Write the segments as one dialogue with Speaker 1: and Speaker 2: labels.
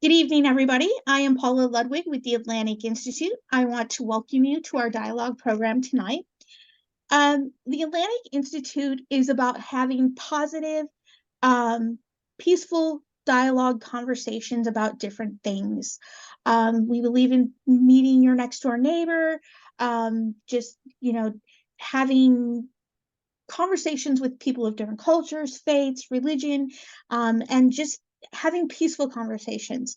Speaker 1: Good evening, everybody. I am Paula Ludwig with the Atlantic Institute. I want to welcome you to our dialogue program tonight. The Atlantic Institute is about having positive, peaceful dialogue conversations about different things. We believe in meeting your next door neighbor, just, having conversations with people of different cultures, faiths, religion, and just having peaceful conversations.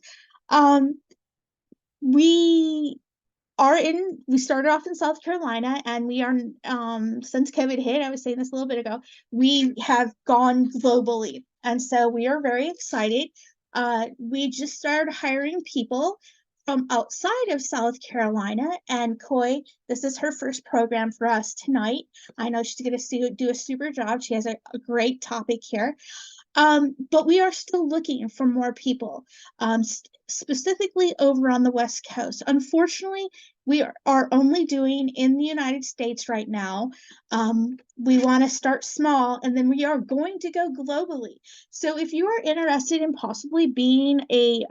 Speaker 1: Um, we we started off in South Carolina, and we are, since COVID hit, I was saying this a little bit ago, we have gone globally. And so we are very excited. We just started hiring people from outside of South Carolina, and Coy, this is her first program for us tonight. I know she's going to do a super job. She has a great topic here. But we are still looking for more people, specifically over on the West Coast. Unfortunately, we are only doing in the United States right now. We want to start small, and then we are going to go globally. So if you are interested in possibly being a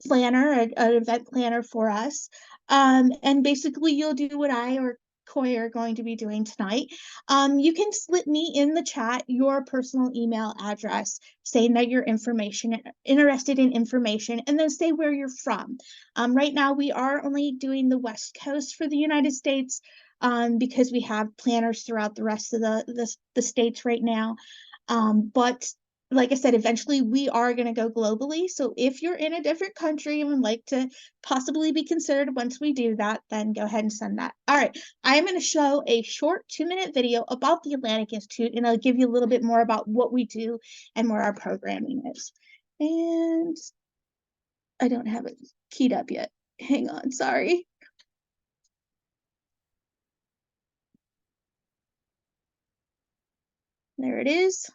Speaker 1: planner, an event planner for us, and basically you'll do what I or Coy are going to be doing tonight. You can slip me in the chat your personal email address, saying that you're interested in information, and then say where you're from. Right now, we are only doing the West Coast for the United States, because we have planners throughout the rest of the states right now. But like I said, eventually we are going to go globally. So if you're in a different country and would like to possibly be considered once we do that, then go ahead and send that. All right. I am going to show a short 2-minute video about the Atlantic Institute, and I'll give you a little bit more about what we do and where our programming is. And I don't have it keyed up yet. Hang on. Sorry. There it is.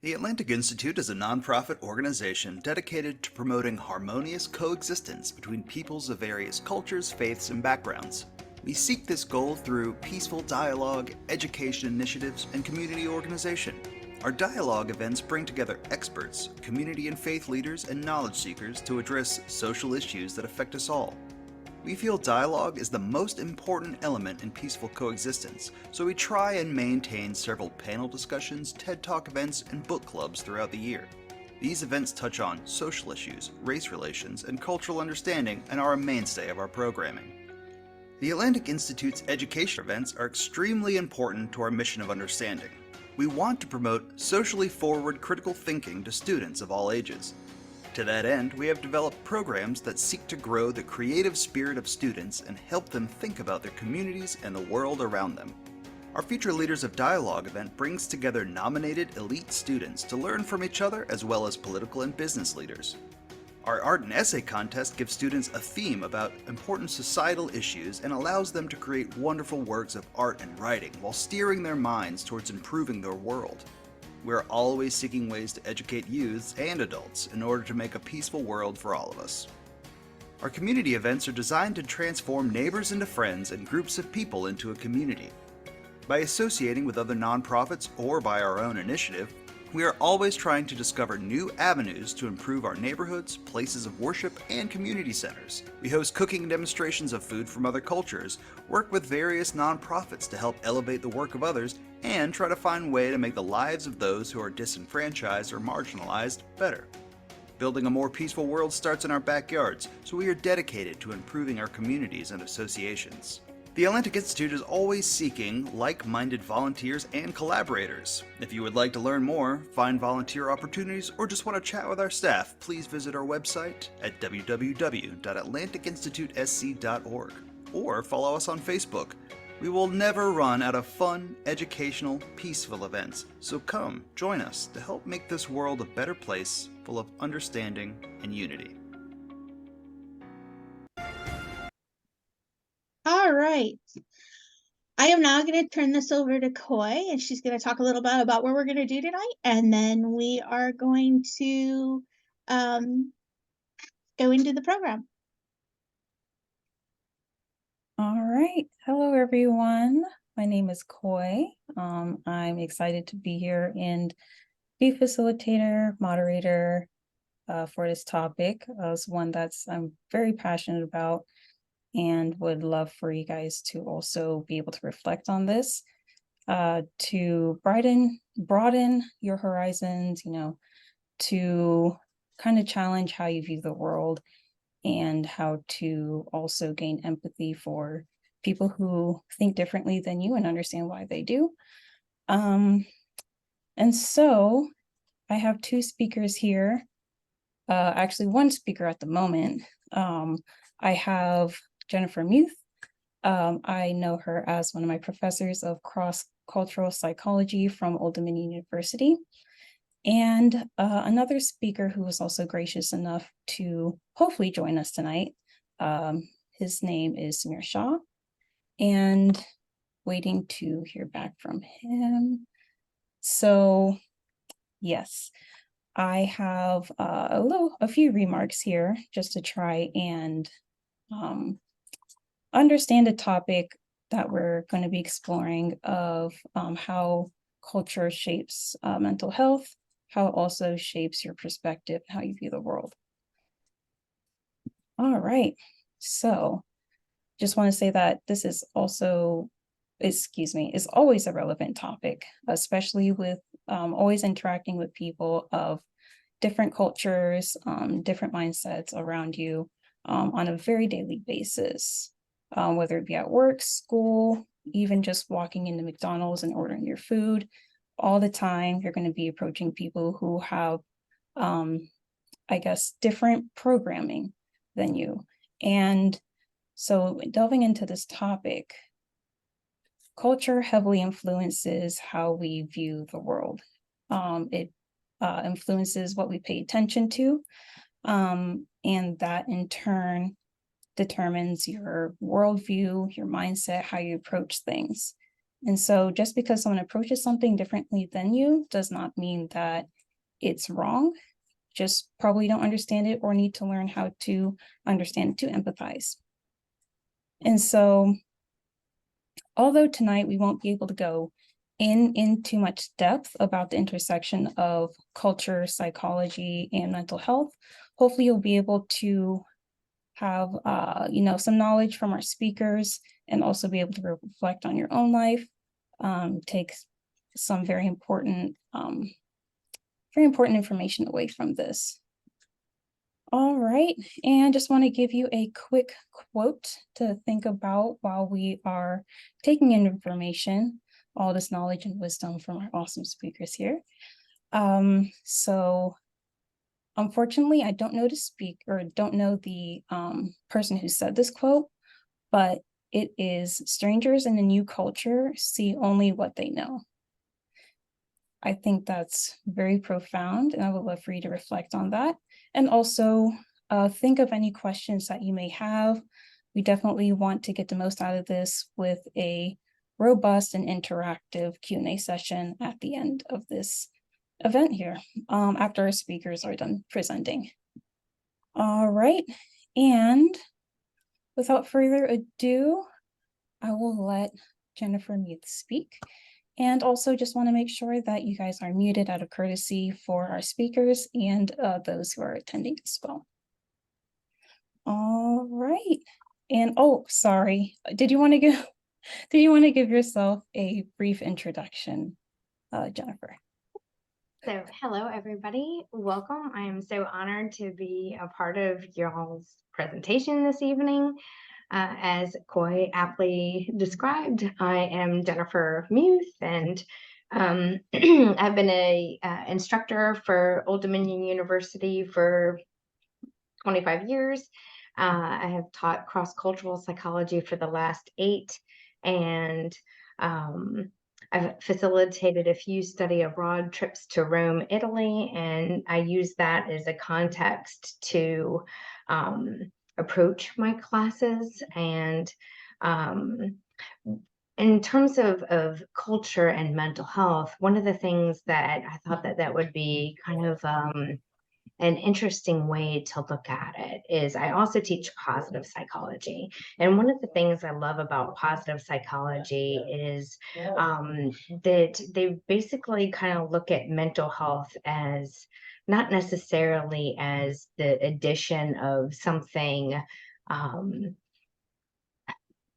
Speaker 2: The Atlantic Institute is a nonprofit organization dedicated to promoting harmonious coexistence between peoples of various cultures, faiths, and backgrounds. We seek this goal through peaceful dialogue, education initiatives, and community organization. Our dialogue events bring together experts, community and faith leaders, and knowledge seekers to address social issues that affect us all. We feel dialogue is the most important element in peaceful coexistence, so we try and maintain several panel discussions, TED Talk events, and book clubs throughout the year. These events touch on social issues, race relations, and cultural understanding, and are a mainstay of our programming. The Atlantic Institute's education events are extremely important to our mission of understanding. We want to promote socially forward critical thinking to students of all ages. To that end, we have developed programs that seek to grow the creative spirit of students and help them think about their communities and the world around them. Our Future Leaders of Dialogue event brings together nominated elite students to learn from each other as well as political and business leaders. Our art and essay contest gives students a theme about important societal issues and allows them to create wonderful works of art and writing while steering their minds towards improving their world. We're always seeking ways to educate youths and adults in order to make a peaceful world for all of us. Our community events are designed to transform neighbors into friends and groups of people into a community. By associating with other nonprofits or by our own initiative, we are always trying to discover new avenues to improve our neighborhoods, places of worship, and community centers. We host cooking demonstrations of food from other cultures, work with various nonprofits to help elevate the work of others, and try to find a way to make the lives of those who are disenfranchised or marginalized better. Building a more peaceful world starts in our backyards, so we are dedicated to improving our communities and associations. The Atlantic Institute is always seeking like-minded volunteers and collaborators. If you would like to learn more, find volunteer opportunities, or just want to chat with our staff, please visit our website at www.atlanticinstitutesc.org or follow us on Facebook. We will never run out of fun, educational, peaceful events, so come join us to help make this world a better place full of understanding and unity.
Speaker 1: All right. I am now going to turn this over to Coy, and she's going to talk a little bit about what we're going to do tonight, and then we are going to um, go into the program.
Speaker 3: All right. Hello, everyone. My name is Coy. I'm excited to be here and be facilitator, moderator for this topic. It's one I'm very passionate about and would love for you guys to also be able to reflect on this to broaden your horizons, to kind of challenge how you view the world and how to also gain empathy for people who think differently than you and understand why they do. And so I have two speakers here, actually one speaker at the moment. I have Jennifer Muth. I know her as one of my professors of cross-cultural psychology from Old Dominion University. And another speaker who was also gracious enough to hopefully join us tonight. His name is Samir Shah, and waiting to hear back from him. So yes, I have a few remarks here just to try and understand a topic that we're going to be exploring of how culture shapes mental health, how it also shapes your perspective, how you view the world. All right, so just want to say that this is also, is always a relevant topic, especially with always interacting with people of different cultures, different mindsets around you on a very daily basis, whether it be at work, school, even just walking into McDonald's and ordering your food. All the time, you're going to be approaching people who have, I guess, different programming than you. And so delving into this topic, culture heavily influences how we view the world. It influences what we pay attention to, and that in turn determines your worldview, your mindset, how you approach things. And so just because someone approaches something differently than you does not mean that it's wrong. Just probably don't understand it or need to learn how to understand it to empathize. And so, although tonight we won't be able to go in too much depth about the intersection of culture, psychology, and mental health, hopefully you'll be able to have some knowledge from our speakers and also be able to reflect on your own life, take some very important information away from this. All right, and just want to give you a quick quote to think about while we are taking in information, all this knowledge and wisdom from our awesome speakers here. So unfortunately, I don't know the person who said this quote, but it is strangers in a new culture see only what they know. I think that's very profound, and I would love for you to reflect on that. And also think of any questions that you may have. We definitely want to get the most out of this with a robust and interactive Q&A session at the end of this event here, after our speakers are done presenting. All right, and without further ado, I will let Jennifer Muth speak. And also just want to make sure that you guys are muted out of courtesy for our speakers and those who are attending as well. All right. And oh, sorry. Did you want to give yourself a brief introduction, Jennifer?
Speaker 4: So hello, everybody. Welcome. I am so honored to be a part of y'all's presentation this evening. As Coy aptly described, I am Jennifer Muth, and I've been a instructor for Old Dominion University for 25 years. I have taught cross-cultural psychology for the last 8, and I've facilitated a few study abroad trips to Rome, Italy, and I use that as a context to approach my classes. And Um, in terms of culture and mental health, one of the things that I thought that would be kind of an interesting way to look at it is I also teach positive psychology. And one of the things I love about positive psychology is that they basically kind of look at mental health as not necessarily as the addition of something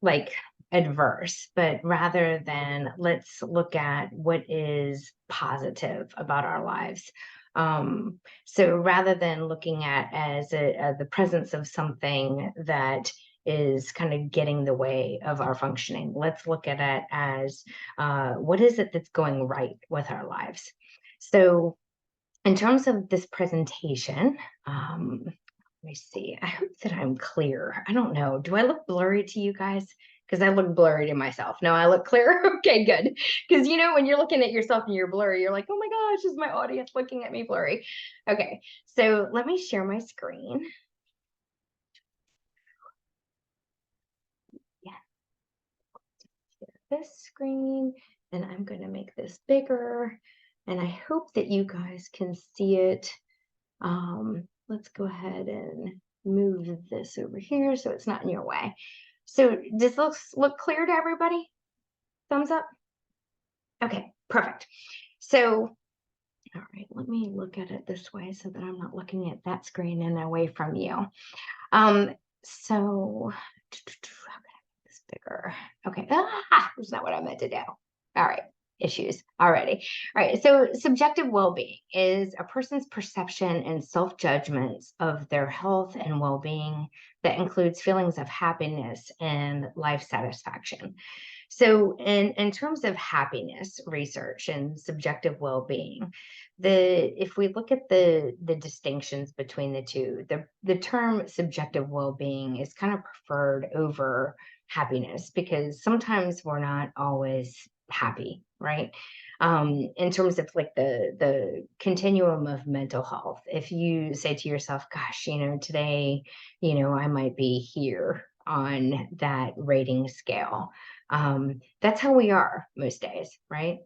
Speaker 4: like adverse, but rather than let's look at what is positive about our lives. So rather than looking at as the presence of something that is kind of getting the way of our functioning, let's look at it as what is it that's going right with our lives. So in terms of this presentation, let me see. I hope that I'm clear. I don't know. Do I look blurry to you guys? Because I look blurry to myself. No, I look clear. Okay, good. Because you know, when you're looking at yourself and you're blurry, you're like, oh my gosh, is my audience looking at me blurry? Okay, so let me share my screen. Yeah. Share this screen, and I'm going to make this bigger. And I hope that you guys can see it. Let's go ahead and move this over here so it's not in your way. So does this look clear to everybody? Thumbs up? Okay, perfect. So, all right, let me look at it this way so that I'm not looking at that screen and away from you. So, how can I make this bigger? Okay, that's not what I meant to do. All right, issues already. All right, so subjective well-being is a person's perception and self-judgments of their health and well-being that includes feelings of happiness and life satisfaction. So in terms of happiness research and subjective well-being, if we look at the distinctions between the two, the term subjective well-being is kind of preferred over happiness because sometimes we're not always happy, right? In terms of like the continuum of mental health, if you say to yourself, gosh, you know, today, you know, I might be here on that rating scale. That's how we are most days, right?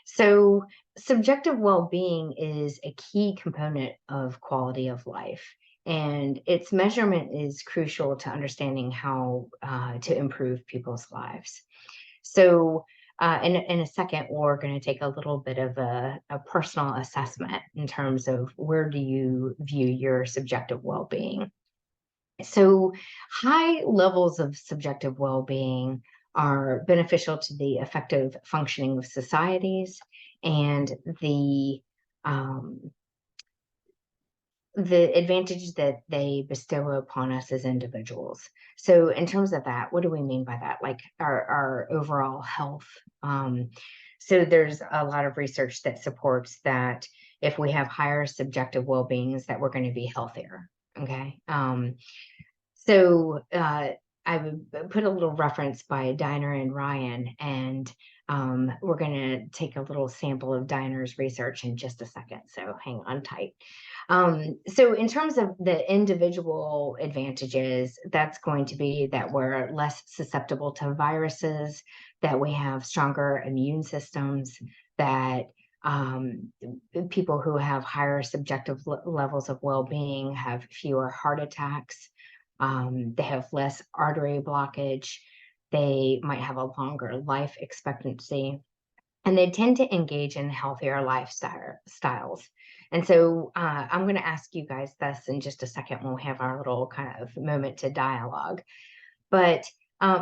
Speaker 4: So subjective well-being is a key component of quality of life, and its measurement is crucial to understanding how to improve people's lives. So in a second, we're going to take a little bit of a personal assessment in terms of where do you view your subjective well-being. So high levels of subjective well-being are beneficial to the effective functioning of societies and the advantage that they bestow upon us as individuals. So in terms of that, what do we mean by that? Like our overall health. So there's a lot of research that supports that if we have higher subjective well-beings, that we're going to be healthier. Okay. So I would put a little reference by Diner and Ryan, and we're going to take a little sample of Diner's research in just a second. So hang on tight. So in terms of the individual advantages, that's going to be that we're less susceptible to viruses, that we have stronger immune systems, that people who have higher subjective levels of well-being have fewer heart attacks. They have less artery blockage. They might have a longer life expectancy, and they tend to engage in healthier lifestyles. And so I'm going to ask you guys this in just a second when we have our little kind of moment to dialogue. But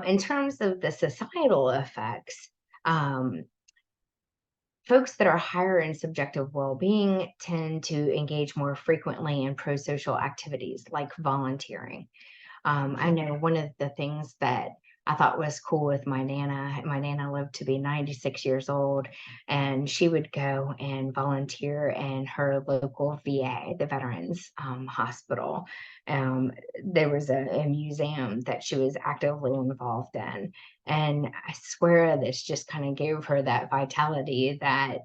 Speaker 4: in terms of the societal effects, folks that are higher in subjective well-being tend to engage more frequently in pro-social activities like volunteering. I know one of the things that I thought was cool with my Nana lived to be 96 years old, and she would go and volunteer in her local VA, the Veterans Hospital. There was a museum that she was actively involved in. And I swear this just kind of gave her that vitality that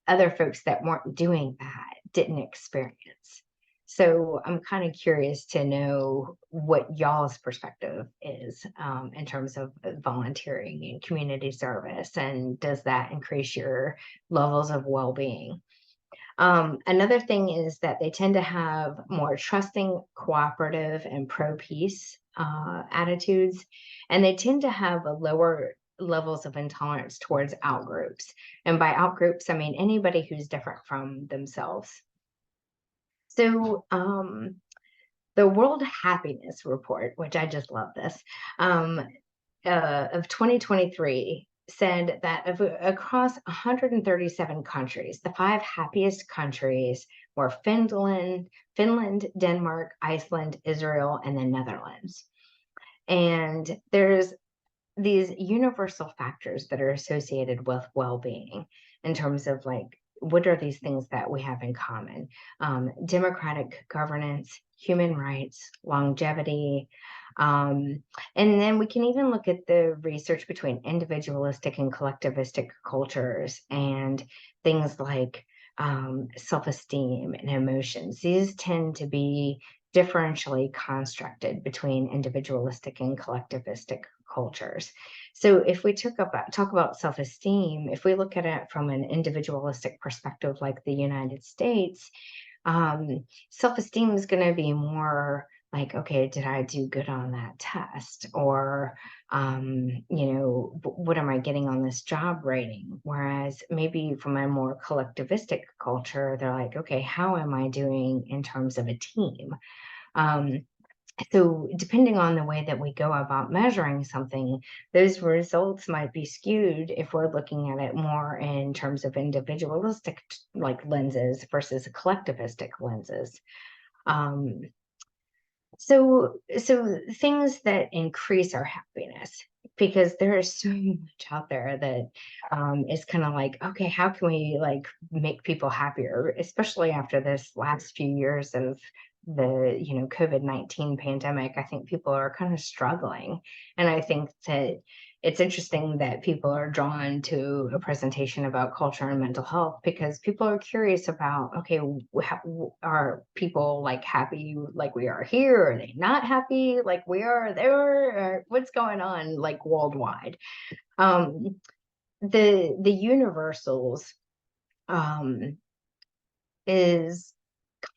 Speaker 4: other folks that weren't doing that didn't experience. So I'm kind of curious to know what y'all's perspective is in terms of volunteering and community service, and does that increase your levels of well-being? Another thing is that they tend to have more trusting, cooperative, and pro-peace attitudes, and they tend to have a lower levels of intolerance towards outgroups. And by outgroups, I mean anybody who's different from themselves. So, the World Happiness Report, which I just love this, of 2023 said that across 137 countries, the 5 happiest countries were Finland, Denmark, Iceland, Israel, and the Netherlands. And there's these universal factors that are associated with well-being in terms of like, what are these things that we have in common? Democratic governance, human rights, longevity. And then we can even look at the research between individualistic and collectivistic cultures and things like self-esteem and emotions. These tend to be differentially constructed between individualistic and collectivistic cultures. So if we talk about self-esteem, if we look at it from an individualistic perspective like the United States, self-esteem is going to be more like, okay, did I do good on that test? Or, what am I getting on this job rating? Whereas maybe from a more collectivistic culture, they're like, okay, how am I doing in terms of a team? So depending on the way that we go about measuring something, those results might be skewed if we're looking at it more in terms of individualistic like lenses versus collectivistic lenses. So things that increase our happiness, because there is so much out there that is kind of like, okay, how can we like make people happier, especially after this last few years of the COVID-19 pandemic. I think people are kind of struggling, and I think that it's interesting that people are drawn to a presentation about culture and mental health because people are curious about, okay, are people like happy like we are here? Are they not happy like we are there? Or what's going on like worldwide? The universals is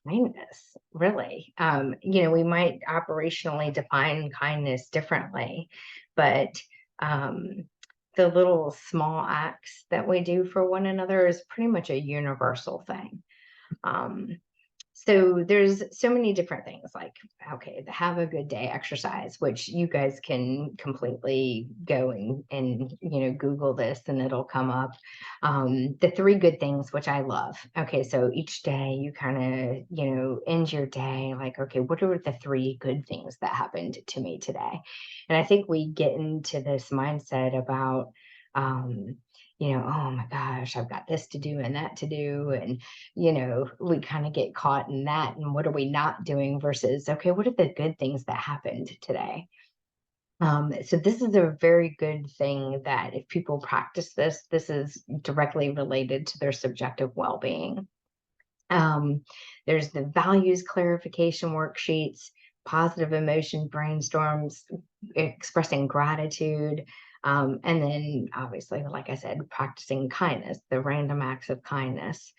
Speaker 4: kindness, really. We might operationally define kindness differently, but the little small acts that we do for one another is pretty much a universal thing. So there's so many different things like, okay, the have a good day exercise, which you guys can completely go and Google this and it'll come up. The 3 good things, which I love. Okay, so each day you kind of, end your day like, okay, what are the 3 good things that happened to me today? And I think we get into this mindset about, oh my gosh, I've got this to do and that to do. And, we kind of get caught in that. And what are we not doing versus, okay, what are the good things that happened today? So this is a very good thing that if people practice this, this is directly related to their subjective well-being. There's the values clarification worksheets, positive emotion brainstorms, expressing gratitude, and then obviously, like I said, practicing kindness, the random acts of kindness.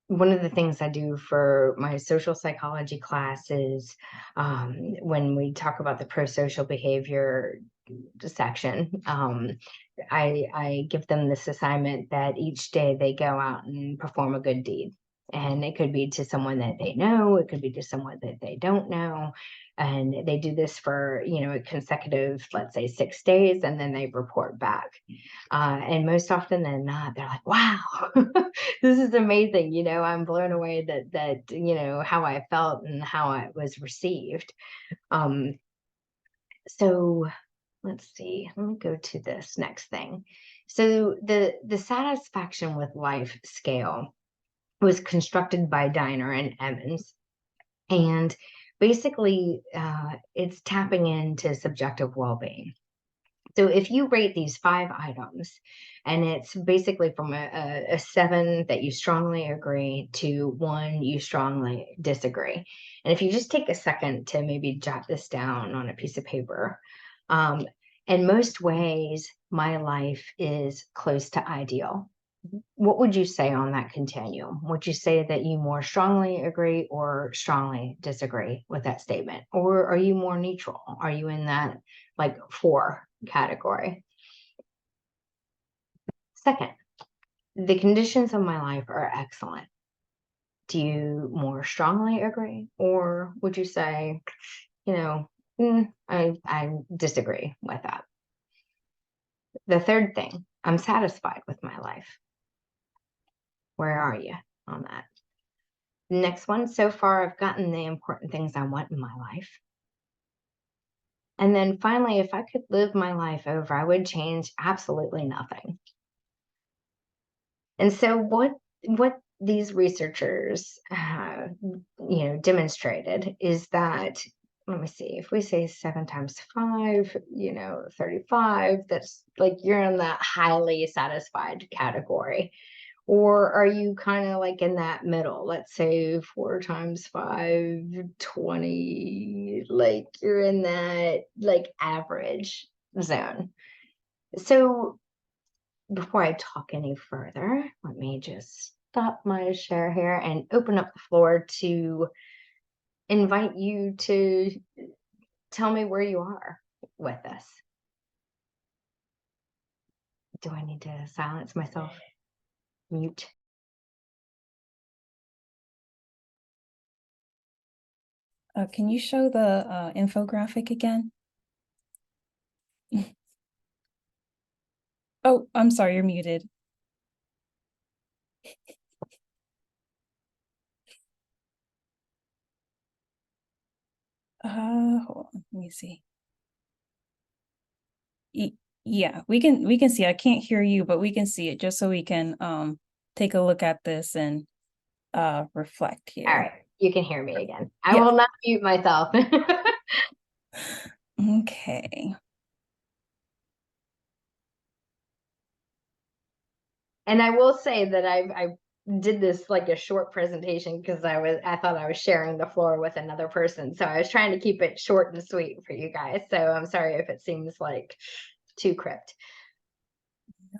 Speaker 4: One of the things I do for my social psychology class is when we talk about the pro-social behavior section, I give them this assignment that each day they go out and perform a good deed. And it could be to someone that they know, it could be to someone that they don't know. And they do this for, a consecutive, let's say 6 days, and then they report back. And most often than not, they're like, wow, this is amazing. I'm blown away that how I felt and how I was received. So let's see, let me go to this next thing. So the satisfaction with life scale was constructed by Diner and Emmons. And basically, it's tapping into subjective well-being. So if you rate these 5 items, and it's basically from a 7 that you strongly agree to 1 you strongly disagree. And if you just take a second to maybe jot this down on a piece of paper, in most ways, my life is close to ideal. What would you say on that continuum? Would you say that you more strongly agree or strongly disagree with that statement? Or are you more neutral? Are you in that like 4 category? Second, the conditions of my life are excellent. Do you more strongly agree? Or would you say, I disagree with that? The third thing, I'm satisfied with my life. Where are you on that? Next one, so far I've gotten the important things I want in my life. And then finally, if I could live my life over, I would change absolutely nothing. And so what these researchers demonstrated is that, let me see, if we say 7 times 5, 35, that's like you're in that highly satisfied category. Or are you kind of like in that middle? Let's say 4 times 5, 20, like you're in that like average zone. So before I talk any further, let me just stop my share here and open up the floor to invite you to tell me where you are with this. Do I need to silence myself? Mute.
Speaker 3: Can you show the infographic again? Oh, I'm sorry, you're muted. Hold on, let me see. Yeah, we can see. I can't hear you, but we can see it just so we can take a look at this and reflect here.
Speaker 4: All right, you can hear me again. I
Speaker 3: Yeah.
Speaker 4: will not mute myself.
Speaker 3: Okay.
Speaker 4: And I will say that I did this like a short presentation because I thought I was sharing the floor with another person. So I was trying to keep it short and sweet for you guys. So I'm sorry if it seems like too crypt.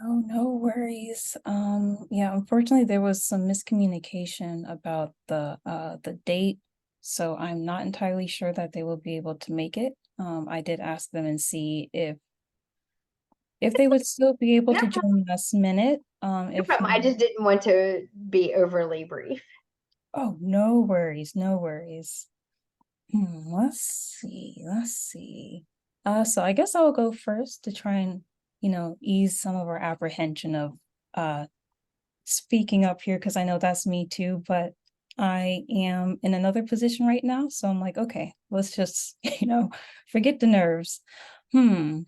Speaker 3: No worries. Yeah, unfortunately there was some miscommunication about the date, so I'm not entirely sure that they will be able to make it. I did ask them and see if they would still be able to join last minute. If
Speaker 4: I just didn't want to be overly brief.
Speaker 3: Oh, no worries, no worries. Let's see. So I guess I'll go first to try and, ease some of our apprehension of speaking up here, because I know that's me too, but I am in another position right now. So I'm like, okay, let's just, forget the nerves.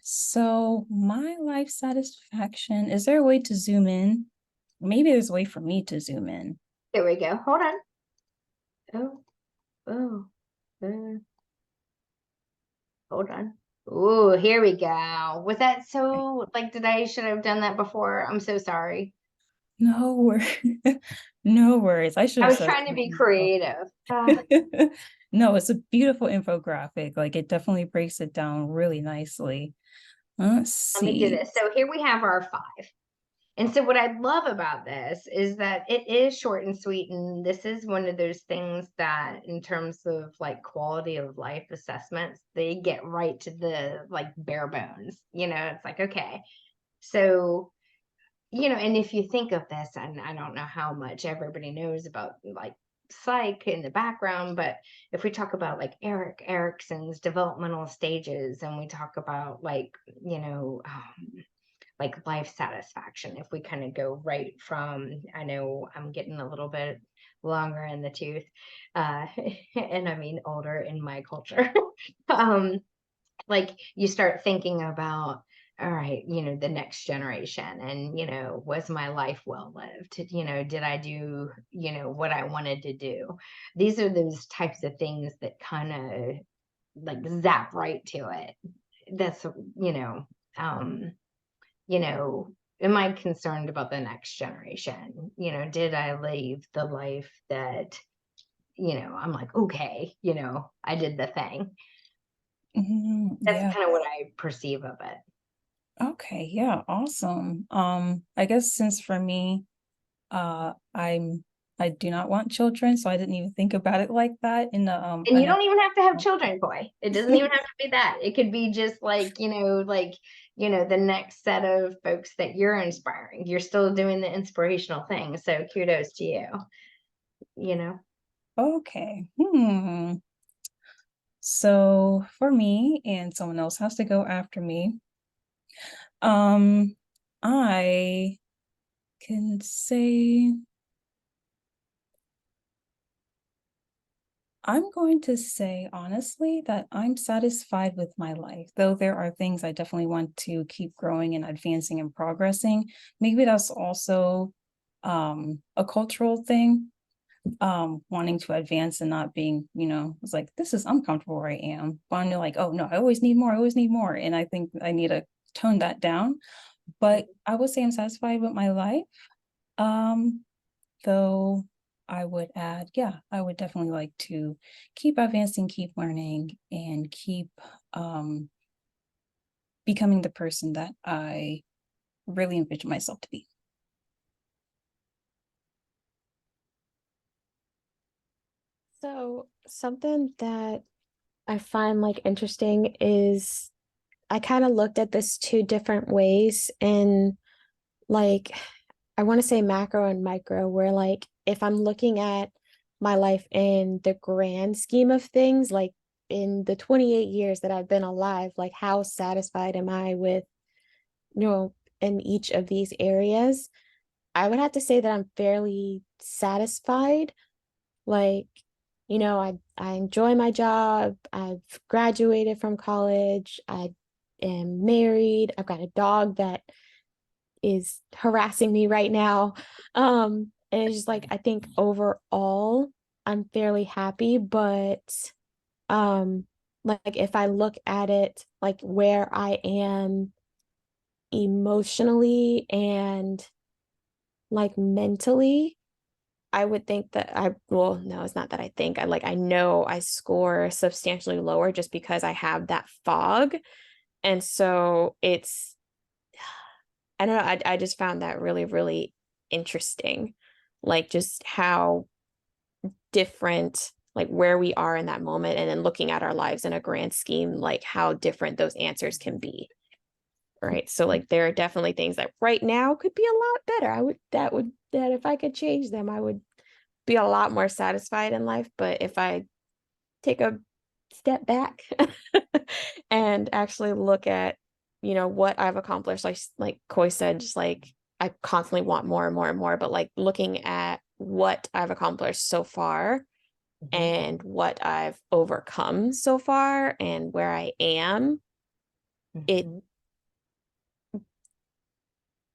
Speaker 3: So my life satisfaction, is there a way to zoom in? Maybe there's a way for me to zoom in.
Speaker 4: There we go. Hold on. Hold on. Oh, here we go. Was that so like should I have done that before? I'm so sorry.
Speaker 3: No worries. No worries. I should
Speaker 4: I
Speaker 3: have
Speaker 4: was
Speaker 3: said
Speaker 4: trying to be
Speaker 3: something.
Speaker 4: creative.
Speaker 3: No, it's a beautiful infographic. Like it definitely breaks it down really nicely. Let's
Speaker 4: Let me do
Speaker 3: see.
Speaker 4: this. So here we have our 5. And so what I love about this is that it is short and sweet. And this is one of those things that in terms of like quality of life assessments, they get right to the like bare bones. It's like, okay. So, and if you think of this, and I don't know how much everybody knows about like psych in the background, but if we talk about like Erik Erikson's developmental stages and we talk about like, like life satisfaction, if we kind of go right from, I know I'm getting a little bit longer in the tooth, and I mean older in my culture, like you start thinking about, all right, the next generation, and was my life well lived? Did I do what I wanted to do? These are those types of things that kind of like zap right to it. That's you know, am I concerned about the next generation? You know, did I live the life that, you know, I'm like, okay, you know, I did the thing. That's
Speaker 3: Yeah.
Speaker 4: kind of what I perceive of it.
Speaker 3: Okay. Yeah. Awesome. I guess since for me, I do not want children, so I didn't even think about it like that in the
Speaker 4: And
Speaker 3: I
Speaker 4: you
Speaker 3: know.
Speaker 4: don't even have to have children, boy. It doesn't even have to be that. It could be just like, the next set of folks that you're inspiring. You're still doing the inspirational thing. So kudos to you, you know?
Speaker 3: Okay. So for me, and someone else has to go after me. I can say I'm going to say honestly that I'm satisfied with my life, though there are things I definitely want to keep growing and advancing and progressing. Maybe that's also a cultural thing, wanting to advance and not being, it's like I'm comfortable where I am. But I'm like, oh no, I always need more, I always need more. And I think I need to tone that down. But I would say I'm satisfied with my life. Um, though I would add, yeah, I would definitely like to keep advancing, keep learning, and keep becoming the person that I really envision myself to be.
Speaker 5: So, something that I find like interesting is I kind of looked at this two different ways in like I want to say macro and micro, where like if I'm looking at my life in the grand scheme of things, like in the 28 years that I've been alive, like how satisfied am I with, you know, in each of these areas? I would have to say that I'm fairly satisfied. Like, I enjoy my job. I've graduated from college. I am married. I've got a dog that is harassing me right now. And it's just like I think overall I'm fairly happy, but um like if I look at it like where I am emotionally and like mentally, I would think that well, no, it's not that I think. I know I score substantially lower just because I have that fog. And so I don't know, I just found that really, really interesting. Like just how different, like where we are in that moment, and then looking at our lives in a grand scheme, like how different those answers can be. Right. So like there are definitely things that right now could be a lot better. That if I could change them, I would be a lot more satisfied in life. But if I take a step back and actually look at, what I've accomplished, like Koi said, just like I constantly want more and more and more, but like looking at what I've accomplished so far and what I've overcome so far and where I am, it
Speaker 4: Mhm.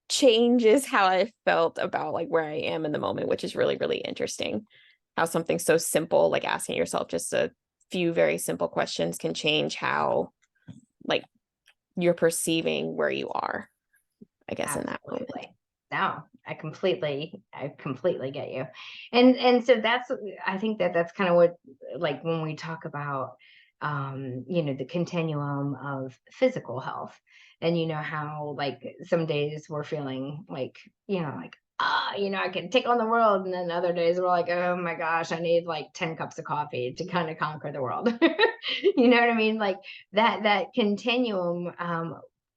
Speaker 5: changes how I felt about like where I am in the moment, which is really, really interesting. How something so simple, like asking yourself just a few very simple questions, can change how like you're perceiving where you are, I guess, in that moment.
Speaker 4: Absolutely. No, I completely get you. And so I think that that's kind of what, like when we talk about, the continuum of physical health, and how like some days we're feeling like, I can take on the world, and then other days we're like, oh my gosh, I need like 10 cups of coffee to kind of conquer the world. You know what I mean? Like that continuum,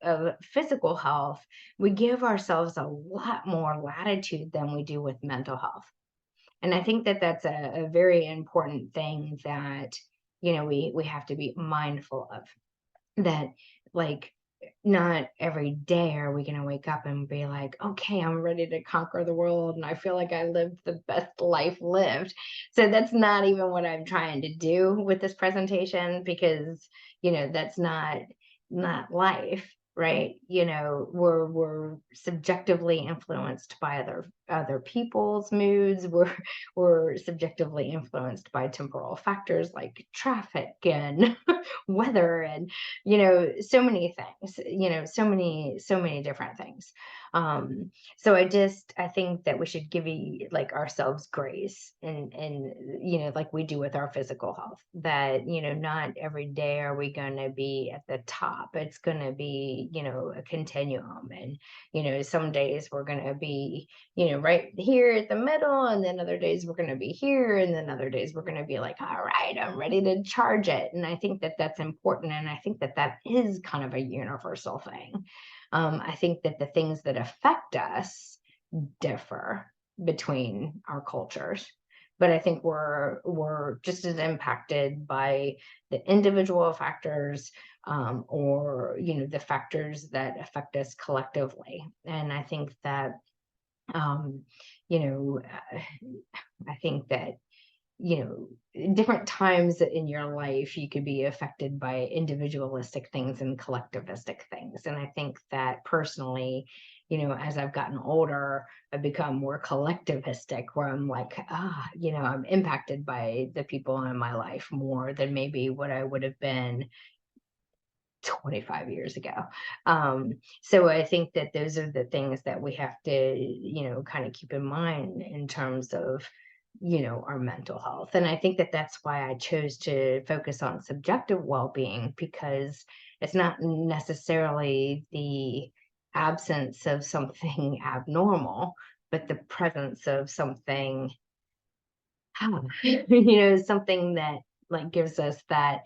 Speaker 4: of physical health, we give ourselves a lot more latitude than we do with mental health. And I think that that's a very important thing that, we have to be mindful of, that like not every day are we going to wake up and be like, okay, I'm ready to conquer the world and I feel like I lived the best life lived. So that's not even what I'm trying to do with this presentation, because that's not life, right? We're subjectively influenced by other other people's moods. We're subjectively influenced by temporal factors like traffic and weather and, so many things, so many different things. So I think that we should give like ourselves grace and like we do with our physical health, that not every day are we going to be at the top. It's going to be a continuum, and some days we're going to be right here at the middle, and then other days we're going to be here, and then other days we're going to be like, all right, I'm ready to charge it. And I think that that's important, and I think that that is kind of a universal thing. I think that the things that affect us differ between our cultures, but I think we're just as impacted by the individual factors, or the factors that affect us collectively. And I think that I think that different times in your life, you could be affected by individualistic things and collectivistic things. And I think that personally, as I've gotten older, I've become more collectivistic, where I'm like, I'm impacted by the people in my life more than maybe what I would have been 25 years ago. So I think that those are the things that we have to, kind of keep in mind in terms of, our mental health. And I think that that's why I chose to focus on subjective well-being, because it's not necessarily the absence of something abnormal, but the presence of something, something that like gives us that,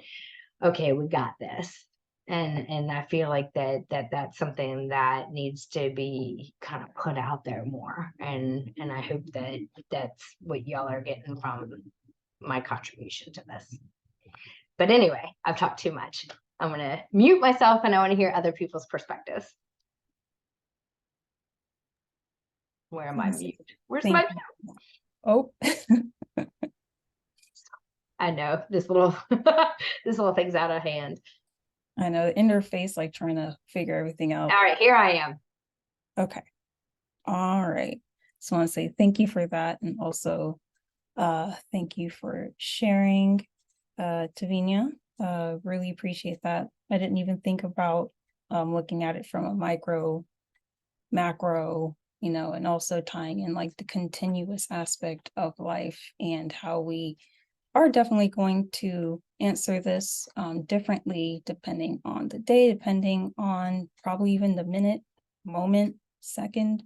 Speaker 4: okay, we got this. And I feel like that's something that needs to be kind of put out there more. And I hope that that's what y'all are getting from my contribution to this. But anyway, I've talked too much. I'm going to mute myself, and I want to hear other people's perspectives. Where am I mute? Where's my mute?
Speaker 3: Oh.
Speaker 4: I know this little this little thing's out of hand.
Speaker 3: I know, the interface, like trying to figure everything out.
Speaker 4: All right, here I am.
Speaker 3: Okay. All right. So I want to say thank you for that. And also thank you for sharing, Tavinia. Really appreciate that. I didn't even think about looking at it from a micro, macro, and also tying in like the continuous aspect of life and how we are definitely going to answer this differently depending on the day, depending on probably even the minute, moment, second.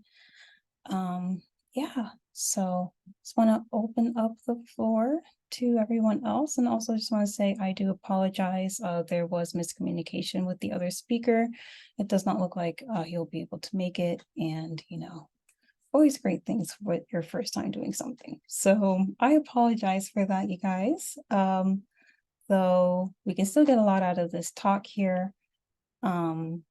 Speaker 3: Yeah, so just want to open up the floor to everyone else, and also just want to say I do apologize. There was miscommunication with the other speaker. It does not look like he'll be able to make it, and always great things with your first time doing something. So I apologize for that, you guys. Though we can still get a lot out of this talk here. And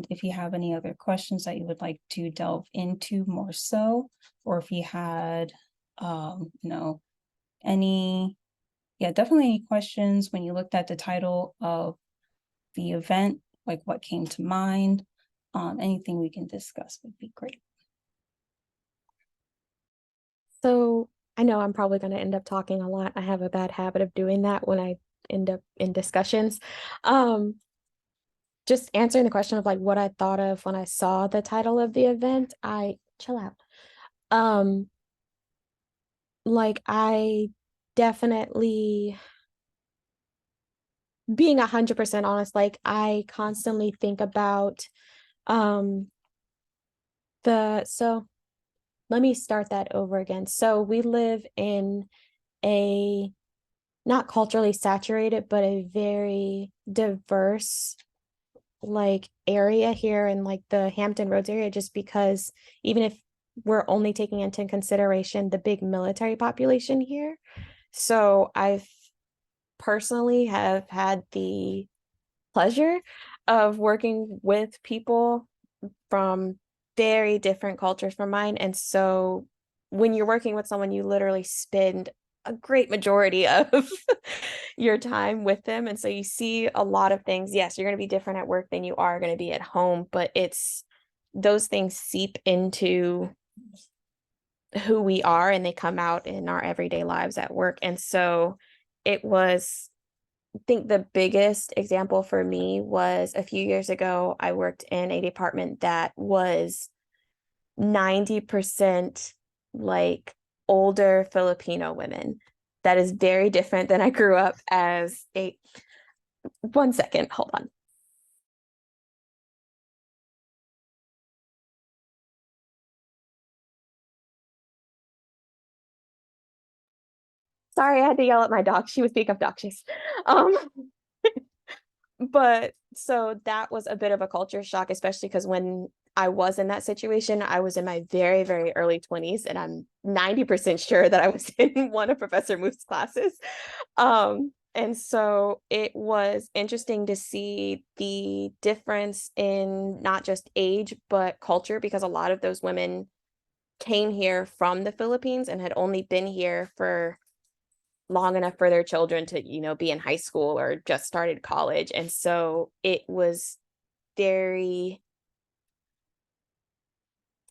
Speaker 3: if you have any other questions that you would like to delve into more so, or if you had, definitely any questions when you looked at the title of the event, like what came to mind, anything we can discuss would be great.
Speaker 5: So I know I'm probably going to end up talking a lot. I have a bad habit of doing that when I end up in discussions. Just answering the question of like what I thought of when I saw the title of the event, chill out. Like I definitely, being 100% honest, like I constantly think about so let me start that over again. So we live in a not culturally saturated, but a very diverse like area here in like the Hampton Roads area, just because even if we're only taking into consideration the big military population here. So I've personally have had the pleasure of working with people from very different cultures from mine. And so when you're working with someone, you literally spend a great majority of your time with them. And so you see a lot of things. Yes, you're going to be different at work than you are going to be at home, but those things seep into who we are, and they come out in our everyday lives at work. And so it was, I think the biggest example for me was a few years ago, I worked in a department that was 90% like older Filipino women. That is very different than I grew up as a, one second, hold on. Sorry, I had to yell at my dog. She was being obnoxious. Um, but so that was a bit of a culture shock, especially because when I was in that situation, I was in my very, very early 20s, and I'm 90% sure that I was in one of Professor Muth's classes. And so it was interesting to see the difference in not just age, but culture, because a lot of those women came here from the Philippines and had only been here for long enough for their children to, be in high school or just started college. And so it was very,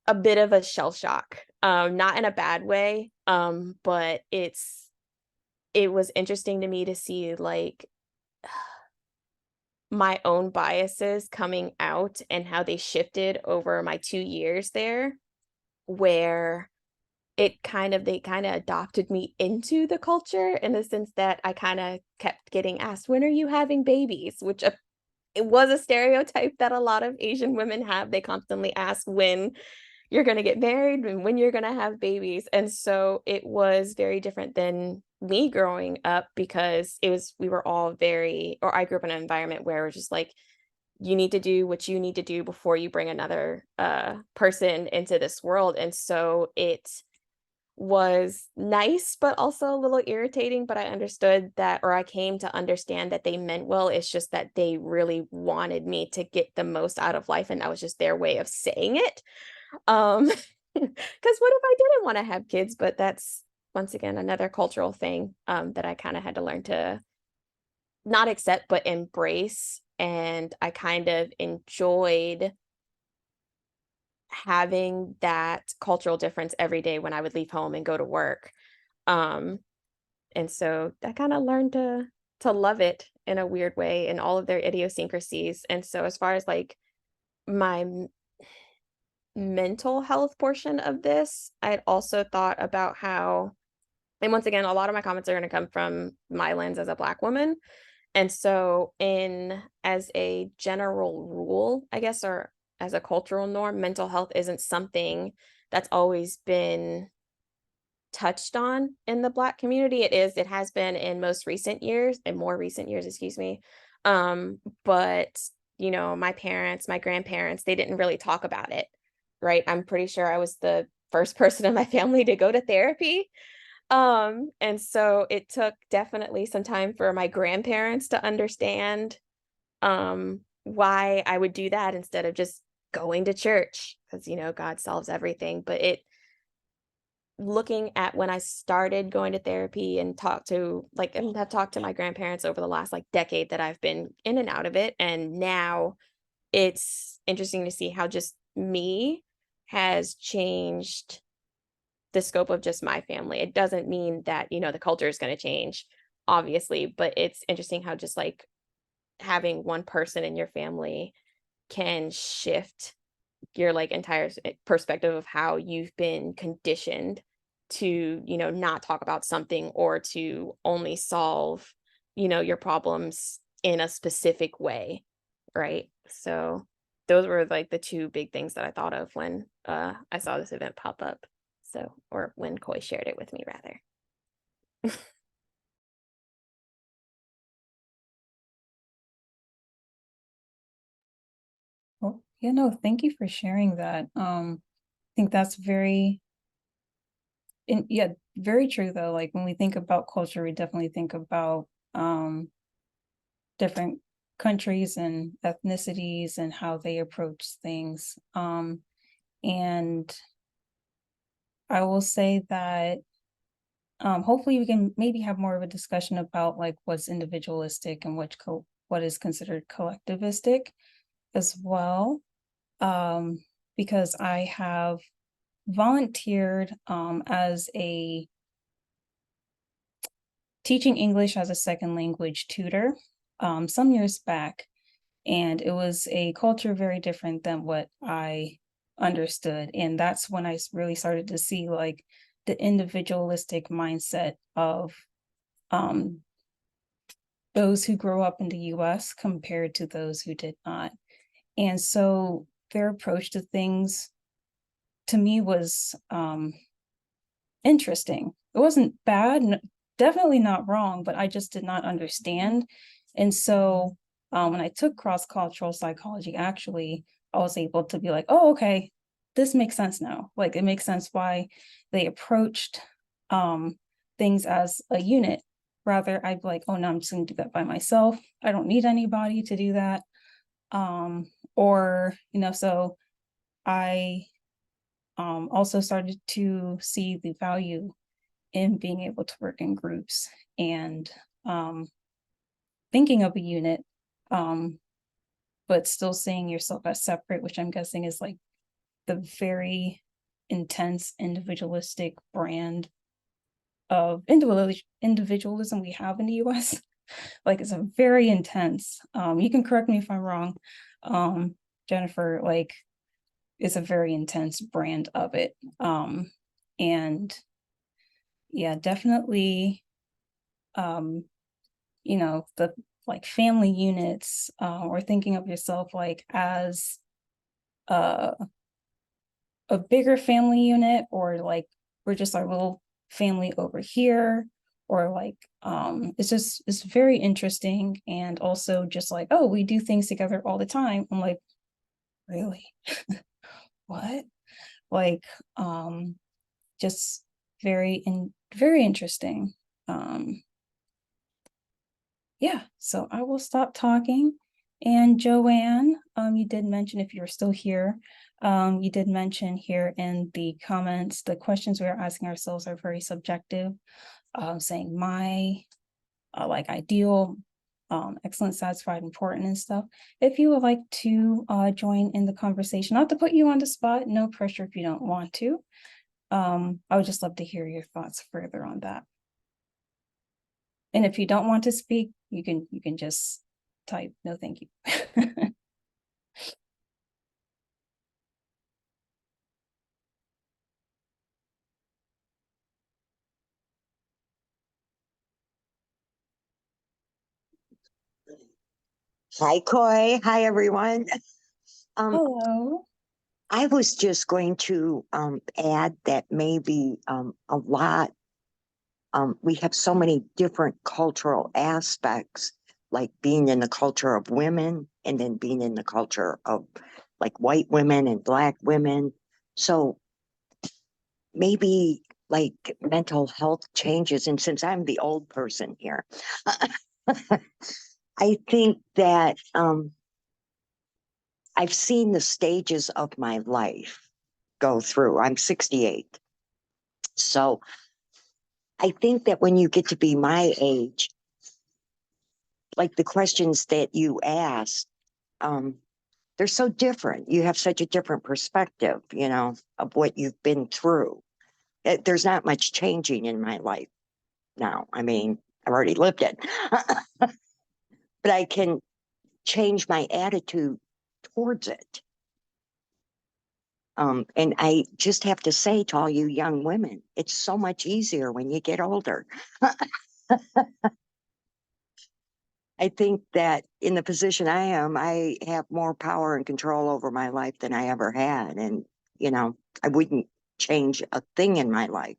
Speaker 5: a bit of a shell shock, not in a bad way, but it was interesting to me to see like my own biases coming out and how they shifted over my 2 years there, where they kind of adopted me into the culture in the sense that I kind of kept getting asked, when are you having babies? Which it was a stereotype that a lot of Asian women have. They constantly ask when you're going to get married and when you're going to have babies. And so it was very different than me growing up, because we were all I grew up in an environment where it was just like, you need to do what you need to do before you bring another person into this world. And so it was nice, but also a little irritating. But I understood that, or I came to understand that they meant well. It's just that they really wanted me to get the most out of life. And that was just their way of saying it. Because what if I didn't want to have kids? But that's, once again, another cultural thing that I kind of had to learn to not accept, but embrace. And I kind of enjoyed having that cultural difference every day when I would leave home and go to work. Um, and so I kind of learned to love it in a weird way, and all of their idiosyncrasies. And so as far as like my mental health portion of this, I had also thought about how, and once again, a lot of my comments are going to come from my lens as a Black woman. And so, as a general rule, I guess, or as a cultural norm, mental health isn't something that's always been touched on in the Black community. It has been in more recent years, excuse me. But my parents, my grandparents, they didn't really talk about it, right? I'm pretty sure I was the first person in my family to go to therapy. And so it took definitely some time for my grandparents to understand why I would do that instead of just going to church, because God solves everything. But looking at when I started going to therapy and have talked to my grandparents over the last like decade that I've been in and out of it, and now it's interesting to see how just me has changed the scope of just my family. It doesn't mean that, the culture is going to change, obviously, but it's interesting how just like having one person in your family can shift your like entire perspective of how you've been conditioned to, not talk about something, or to only solve, your problems in a specific way. Right. So those were like the two big things that I thought of when I saw this event pop up. So, or when Koi shared it with me, rather.
Speaker 3: Well, yeah, no, thank you for sharing that. I think that's very true though. Like when we think about culture, we definitely think about different countries and ethnicities and how they approach things. And I will say that hopefully we can maybe have more of a discussion about like what's individualistic and what is considered collectivistic as well. Because I have volunteered as a teaching English as a second language tutor some years back. And it was a culture very different than what I understood. And that's when I really started to see like the individualistic mindset of those who grow up in the US compared to those who did not. And so their approach to things to me was interesting. It wasn't bad, definitely not wrong, but I just did not understand. And so when I took cross-cultural psychology, actually, I was able to be like, oh, okay, this makes sense now. Like it makes sense why they approached things as a unit. Rather, I'd be like, oh no, I'm just gonna do that by myself. I don't need anybody to do that. Or, so I also started to see the value in being able to work in groups and thinking of a unit, but still seeing yourself as separate, which I'm guessing is like the very intense individualistic brand of individualism we have in the US. Like it's a very intense, you can correct me if I'm wrong, Jennifer, like it's a very intense brand of it. And yeah, definitely, the like family units, or thinking of yourself like as a bigger family unit, or like we're just our little family over here, or like it's very interesting. And also just like, oh, we do things together all the time. I'm like, really? What? Like just very interesting. Yeah, so I will stop talking. And Joanne, you did mention, if you're still here, you did mention here in the comments, the questions we're asking ourselves are very subjective, saying my, like ideal, excellent, satisfied, important and stuff. If you would like to join in the conversation, not to put you on the spot, no pressure if you don't want to. I would just love to hear your thoughts further on that. And if you don't want to speak, you can just type no thank you.
Speaker 6: Hi, Coy. Hi, everyone.
Speaker 3: Hello.
Speaker 6: I was just going to add that maybe a lot, we have so many different cultural aspects, like being in the culture of women and then being in the culture of like white women and Black women. So maybe like mental health changes. And since I'm the old person here, I think that I've seen the stages of my life go through. I'm 68. So I think that when you get to be my age, like the questions that you asked, they're so different. You have such a different perspective, of what you've been through. There's not much changing in my life now. I mean, I've already lived it, but I can change my attitude towards it. And I just have to say to all you young women, it's so much easier when you get older. I think that in the position I am, I have more power and control over my life than I ever had. And, I wouldn't change a thing in my life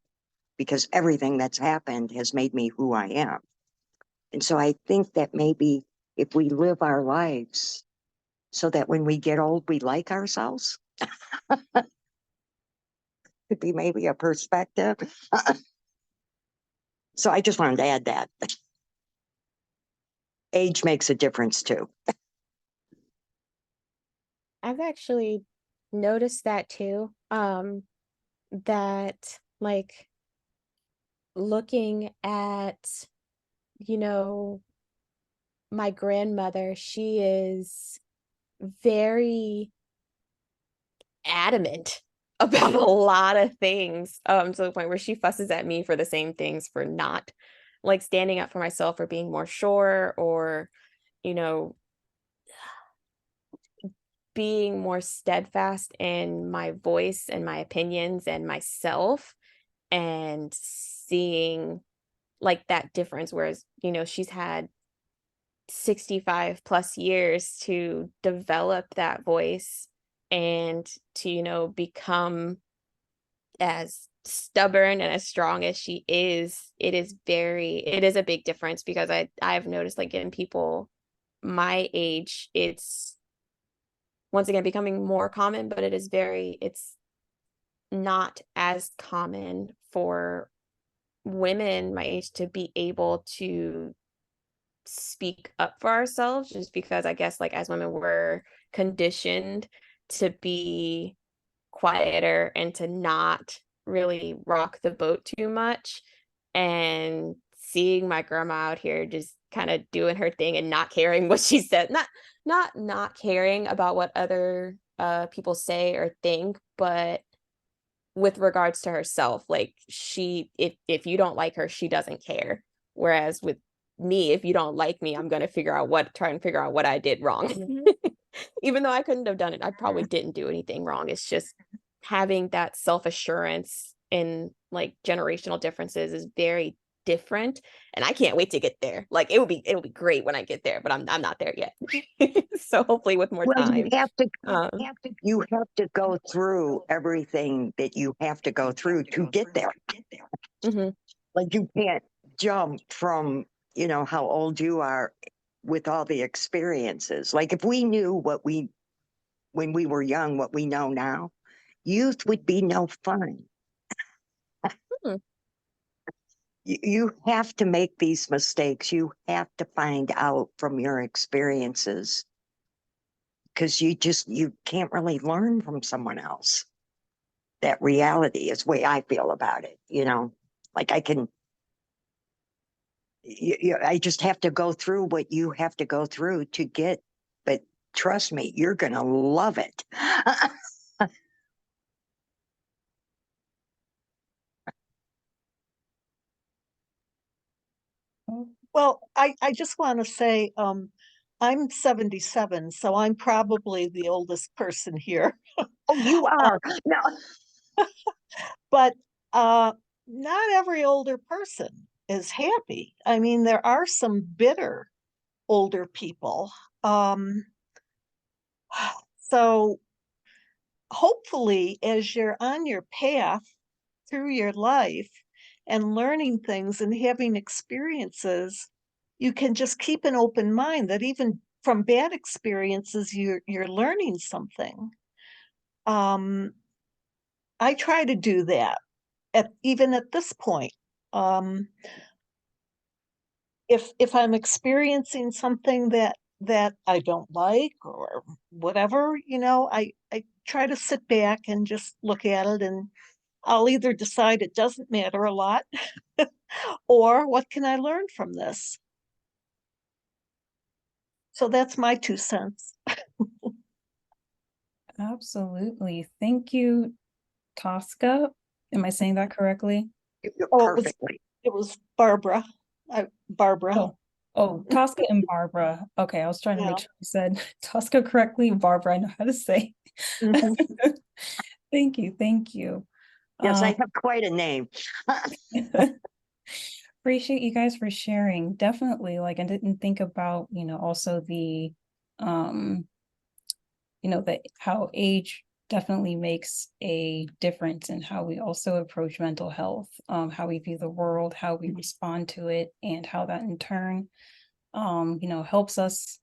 Speaker 6: because everything that's happened has made me who I am. And so I think that maybe if we live our lives so that when we get old, we like ourselves, could be maybe a perspective. So I just wanted to add that. Age makes a difference too.
Speaker 5: I've actually noticed that too. That like looking at, my grandmother, she is very adamant about a lot of things, to the point where she fusses at me for the same things, for not like standing up for myself or being more sure, or, you know, being more steadfast in my voice and my opinions and myself, and seeing like that difference. Whereas, she's had 65 plus years to develop that voice and to, become as stubborn and as strong as she is. It is a big difference, because I've noticed, like, in people my age, it's once again becoming more common, but it's not as common for women my age to be able to speak up for ourselves, just because I guess, like, as women, we're conditioned to be quieter and to not really rock the boat too much. And seeing my grandma out here just kind of doing her thing and not caring what she said, not caring about what other people say or think, but with regards to herself, like, if you don't like her, she doesn't care. Whereas with me, if you don't like me, I'm gonna try and figure out what I did wrong. Even though I couldn't have done it, I probably didn't do anything wrong. It's just having that self-assurance in, like, generational differences is very different, and I can't wait to get there. Like, it'll be great when I get there, but I'm not there yet. So hopefully with more
Speaker 6: Well,
Speaker 5: time. Um,
Speaker 6: you have to go through everything that you have to go through to get there.
Speaker 5: mhm.
Speaker 6: Like, you can't jump from, how old you are with all the experiences. Like, if we knew when we were young, what we know now, youth would be no fun.
Speaker 5: Hmm.
Speaker 6: You have to make these mistakes. You have to find out from your experiences, because you can't really learn from someone else. That reality is the way I feel about it. Like, I just have to go through what you have to go through to get, but trust me, you're going to love it.
Speaker 7: Well, I just want to say, I'm 77, so I'm probably the oldest person here.
Speaker 6: Oh, you are. No.
Speaker 7: But not every older person is happy. I mean, there are some bitter older people. Um, so hopefully, as you're on your path through your life and learning things and having experiences, you can just keep an open mind that even from bad experiences, you're learning something. I try to do that even at this point. Um, if I'm experiencing something that I don't like or whatever, I try to sit back and just look at it, and I'll either decide it doesn't matter a lot or what can I learn from this? So that's my 2 cents.
Speaker 3: Absolutely. Thank you, Tosca. Am I saying that correctly?
Speaker 7: Oh,
Speaker 6: Perfectly.
Speaker 7: it was Barbara. Barbara.
Speaker 3: Oh, Tosca and Barbara. Okay, I was trying to
Speaker 7: Yeah.
Speaker 3: make sure I said Tosca correctly. Barbara, I know how to say.
Speaker 7: Mhm.
Speaker 3: Thank you. Thank you.
Speaker 6: Yes, I have quite a name.
Speaker 3: Appreciate you guys for sharing. Definitely, like, I didn't think about, also um, that how age definitely makes a difference in how we also approach mental health, how we view the world, how we respond to it, and how that in turn, helps us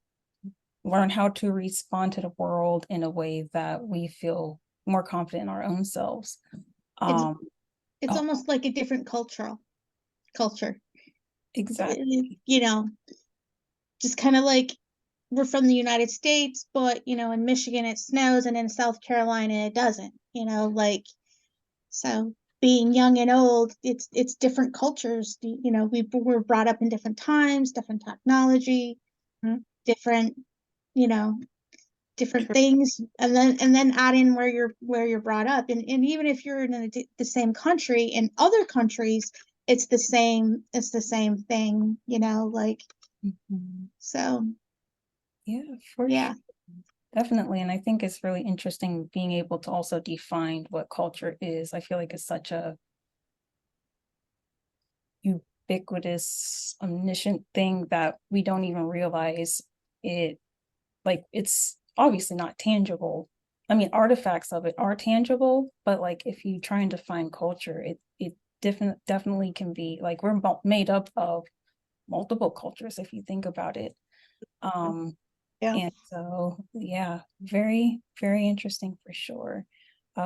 Speaker 3: learn how to respond to the world in a way that we feel more confident in our own selves.
Speaker 1: It's
Speaker 3: Um,
Speaker 1: it's
Speaker 3: oh,
Speaker 1: almost like a different culture.
Speaker 3: exactly.
Speaker 1: Just kind of like we're from the United States, but in Michigan it snows and in South Carolina it doesn't, like, so being young and old, it's different cultures. We were brought up in different times, different technology,
Speaker 7: Mhm.
Speaker 1: different, you know, different
Speaker 7: True.
Speaker 1: things, and then add in where you're brought up, and even if you're in the same country, in other countries it's the same thing, you know, like,
Speaker 3: Mhm.
Speaker 1: so
Speaker 3: Yeah, for
Speaker 1: yeah.
Speaker 3: sure. Definitely. And I think it's really interesting being able to also define what culture is. I feel like it's such a ubiquitous, omniscient thing that we don't even realize it, like, it's obviously not tangible. I mean, artifacts of it are tangible, but like if you try and define culture, it definitely can be like we're made up of multiple cultures if you think about it.
Speaker 7: Yeah.
Speaker 3: And so, yeah, very, very interesting for sure.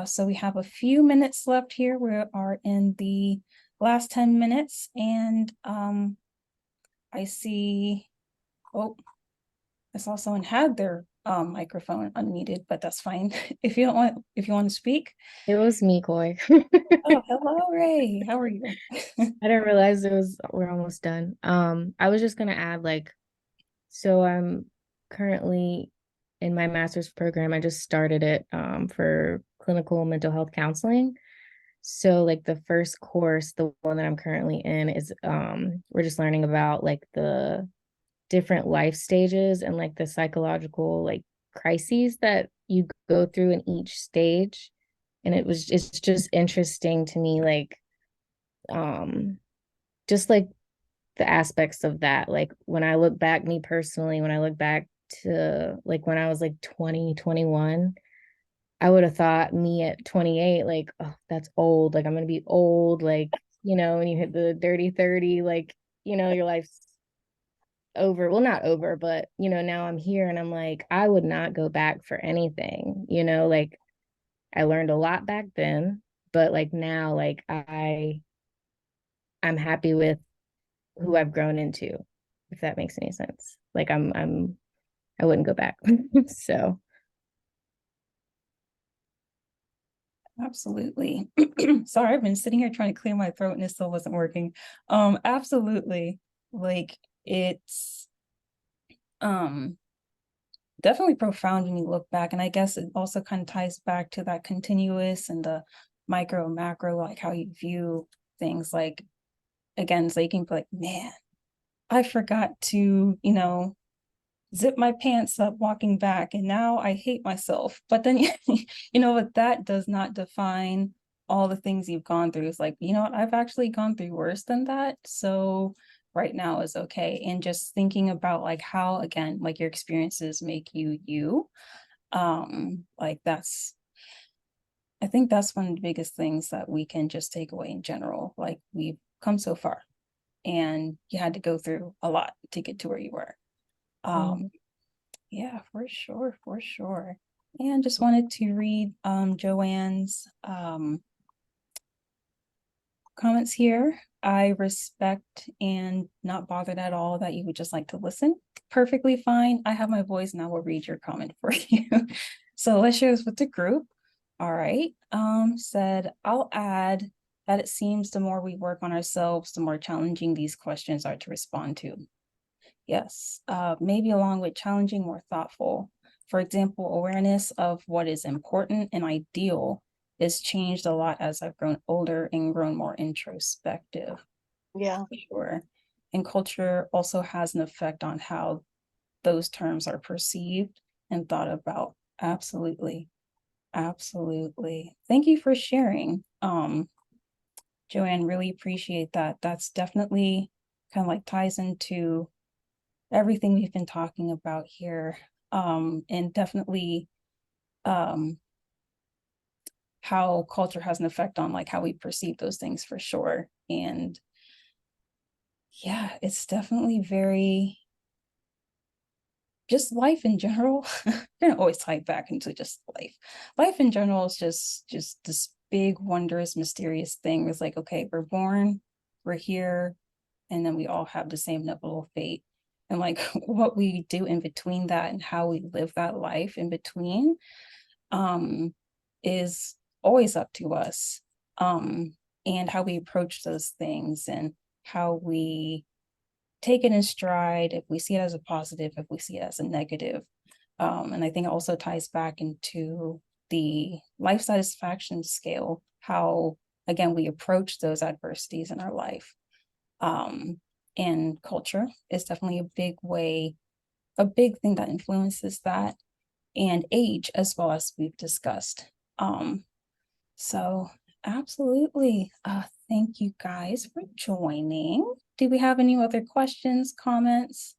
Speaker 3: So we have a few minutes left here. We are in the last 10 minutes, and I see, oh, I saw someone had their microphone unmuted, but that's fine. If you want to speak.
Speaker 8: It was me, Koi.
Speaker 3: Oh, hello, Ray. How are you?
Speaker 8: I didn't realize we're almost done. I was just gonna add, like, so I'm currently in my master's program. I just started it for clinical mental health counseling. So like the first course, the one that I'm currently in is we're just learning about like the different life stages and like the psychological like crises that you go through in each stage. And it's just interesting to me, like um just like the aspects of that. Like when I look back, me personally, when I look back to like when I was like 20, 21, I would have thought me at 28, like, oh, that's old. Like I'm gonna be old, like, when you hit the dirty 30, like, your life's over. Well, not over, but now I'm here and I'm like, I would not go back for anything, like I learned a lot back then, but like now, like I'm happy with who I've grown into, if that makes any sense. Like I wouldn't go back. So
Speaker 3: Absolutely. Sorry, I've been sitting here trying to clear my throat and it still wasn't working. Absolutely. Like it's definitely profound when you look back. And I guess it also kind of ties back to that continuous and the micro macro, like how you view things. Like again, so you can be like, man, I forgot to, zip my pants up walking back and now I hate myself. But then what, that does not define all the things you've gone through. It's like, you know what, I've actually gone through worse than that. So right now is okay. And just thinking about like how, again, like your experiences make you, like I think that's one of the biggest things that we can just take away in general. Like we've come so far and you had to go through a lot to get to where you were. Yeah, for sure, for sure. And just wanted to read Joanne's comments here. I respect and not bothered at all that you would just like to listen. Perfectly fine. I have my voice and I will read your comment for you. So let's share this with the group. All right. Said, I'll add that it seems the more we work on ourselves, the more challenging these questions are to respond to. Yes, maybe along with challenging, more thoughtful. For example, awareness of what is important and ideal is changed a lot as I've grown older and grown more introspective.
Speaker 7: Yeah.
Speaker 3: For sure. And culture also has an effect on how those terms are perceived and thought about. Absolutely. Absolutely. Thank you for sharing. Joanne, really appreciate that. That's definitely kind of like ties into everything we've been talking about here, and definitely how culture has an effect on like how we perceive those things for sure. And yeah, it's definitely very just life in general. You're gonna always tie it back into just life. Life in general is just this big, wondrous, mysterious thing. It's like, okay, we're born, we're here, and then we all have the same inevitable fate. And like what we do in between that and how we live that life in between is always up to us. And how we approach those things and how we take it in stride, if we see it as a positive, if we see it as a negative. And I think it also ties back into the life satisfaction scale, how, again, we approach those adversities in our life. And culture is definitely a big way, a big thing that influences that, and age as well, as we've discussed. So absolutely. Thank you guys for joining. Do we have any other questions, comments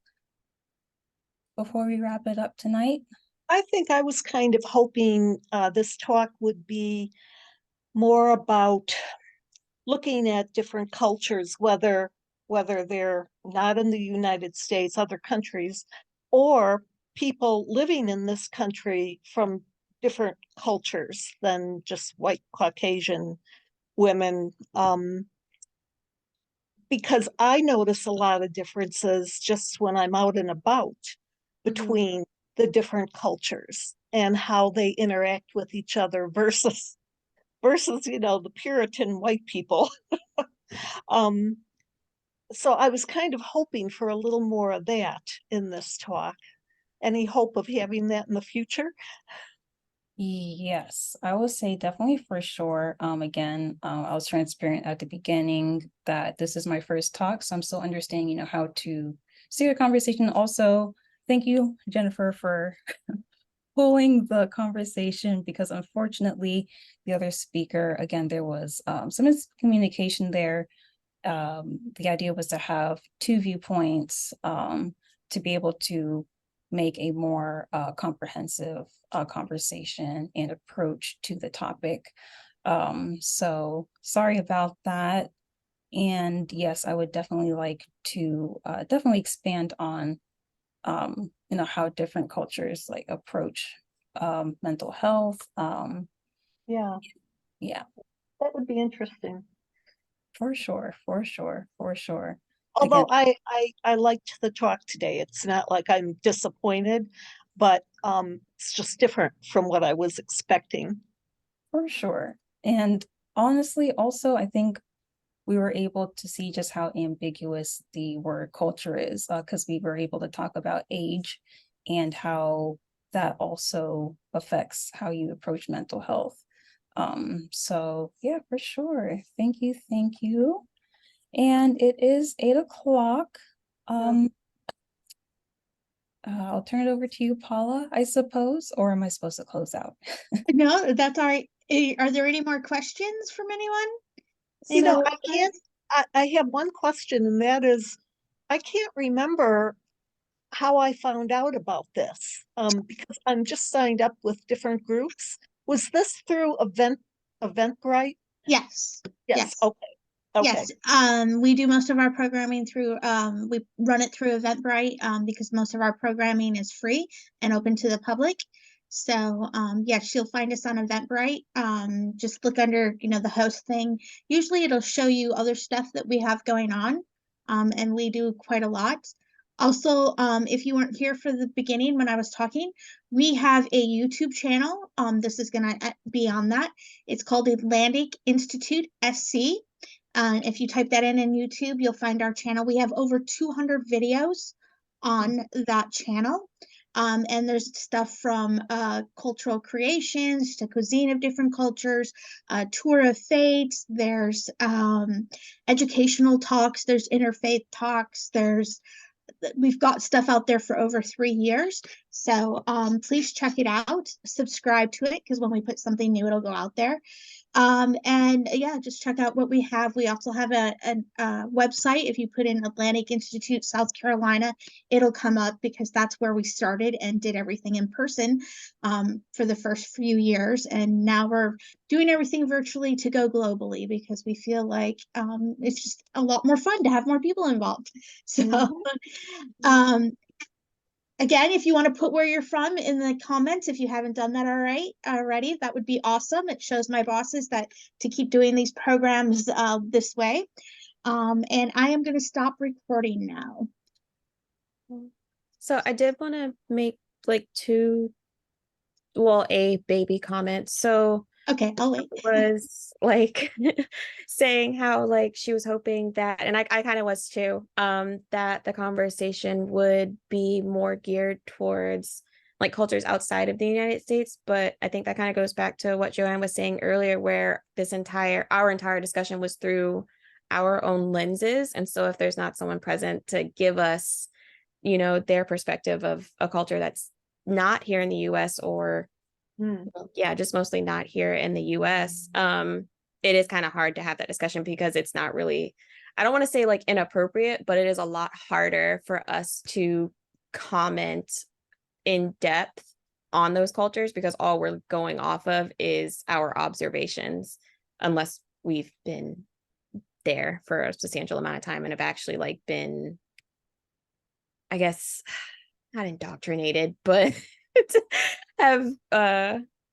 Speaker 3: before we wrap it up tonight?
Speaker 7: I think I was kind of hoping this talk would be more about looking at different cultures, whether they're not in the United States, other countries, or people living in this country from different cultures than just white Caucasian women. Because I notice a lot of differences just when I'm out and about between the different cultures and how they interact with each other versus the Puritan white people. So I was kind of hoping for a little more of that in this talk. Any hope of having that in the future?
Speaker 3: Yes, I would say definitely for sure. Again, I was transparent at the beginning that this is my first talk, so I'm still understanding, how to steer the conversation. Also, thank you, Jennifer, for pulling the conversation, because unfortunately, the other speaker, again, there was some miscommunication there. The idea was to have two viewpoints to be able to make a more comprehensive conversation and approach to the topic. So sorry about that. And yes, I would definitely like to definitely expand on how different cultures like approach mental health.
Speaker 7: Yeah,
Speaker 3: Yeah,
Speaker 7: that would be interesting.
Speaker 3: for sure, for sure, for sure.
Speaker 7: Although
Speaker 3: Again,
Speaker 7: I liked the talk today. It's not like I'm disappointed, but it's just different from what I was expecting.
Speaker 3: for sure. And honestly, also, I think we were able to see just how ambiguous the word culture is, because we were able to talk about age and how that also affects how you approach mental health. So yeah, for sure. Thank you, thank you. And it is 8 o'clock. I'll turn it over to you, Paula, I suppose, or am I supposed to close out?
Speaker 1: No, that's all right. Are there any more questions from anyone?
Speaker 7: So I have one question, and that is, I can't remember how I found out about this, because I'm just signed up with different groups. Was this through Eventbrite?
Speaker 1: Yes,
Speaker 7: Yes,
Speaker 1: yes.
Speaker 7: okay, okay.
Speaker 1: Yes, we do most of our programming through, we run it through Eventbrite, because most of our programming is free and open to the public. So, yes, you'll find us on Eventbrite. Just look under, the host thing. Usually it'll show you other stuff that we have going on. And we do quite a lot. Also, if you weren't here for the beginning when I was talking, we have a YouTube channel. This is gonna be on that. It's called Atlantic Institute SC. If you type that in YouTube, you'll find our channel. We have over 200 videos on that channel. And there's stuff from cultural creations to cuisine of different cultures, tour of fate, there's educational talks, there's interfaith talks, we've got stuff out there for over 3 years. So please check it out, subscribe to it, because when we put something new, it'll go out there. And yeah, just check out what we have. We also have a website. If you put in Atlantic Institute South Carolina, it'll come up, because that's where we started and did everything in person for the first few years. And now we're doing everything virtually to go globally, because we feel like it's just a lot more fun to have more people involved. So again, if you want to put where you're from in the comments, if you haven't done that already, that would be awesome. It shows my bosses that to keep doing these programs this way. And I am going to stop recording now.
Speaker 5: So I did want to make like a baby comment. So
Speaker 1: Okay, I'll wait.
Speaker 5: was like saying how like she was hoping that, and I kind of was too, that the conversation would be more geared towards like cultures outside of the United States. But I think that kind of goes back to what Joanne was saying earlier, where our entire discussion was through our own lenses. And so if there's not someone present to give us, you know, their perspective of a culture that's not here in the US, or yeah, just mostly not here in the US, it is kind of hard to have that discussion because it's not really, I don't want to say like inappropriate, but it is a lot harder for us to comment in depth on those cultures because all we're going off of is our observations, unless we've been there for a substantial amount of time and have actually like been, I guess, not indoctrinated, but have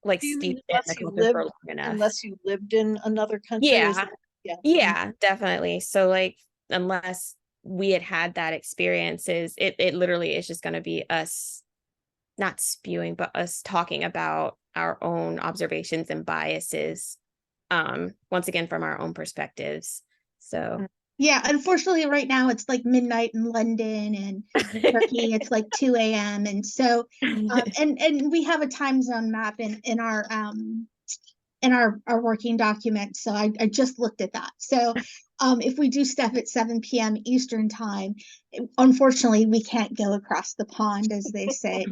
Speaker 5: like
Speaker 7: Do you mean
Speaker 5: steeped in the culture for long enough.
Speaker 7: unless you lived in another country?
Speaker 5: Yeah.
Speaker 7: Yeah.
Speaker 5: Yeah, definitely. So like unless we had that experiences, it literally is just going to be us not spewing, but us talking about our own observations and biases, once again from our own perspectives. So
Speaker 1: Yeah, unfortunately, right now it's like midnight in London, and Turkey it's like 2 a.m. And so and we have a time zone map in our working document. So I just looked at that. So if we do stuff at 7 p.m. Eastern time, unfortunately we can't go across the pond, as they say.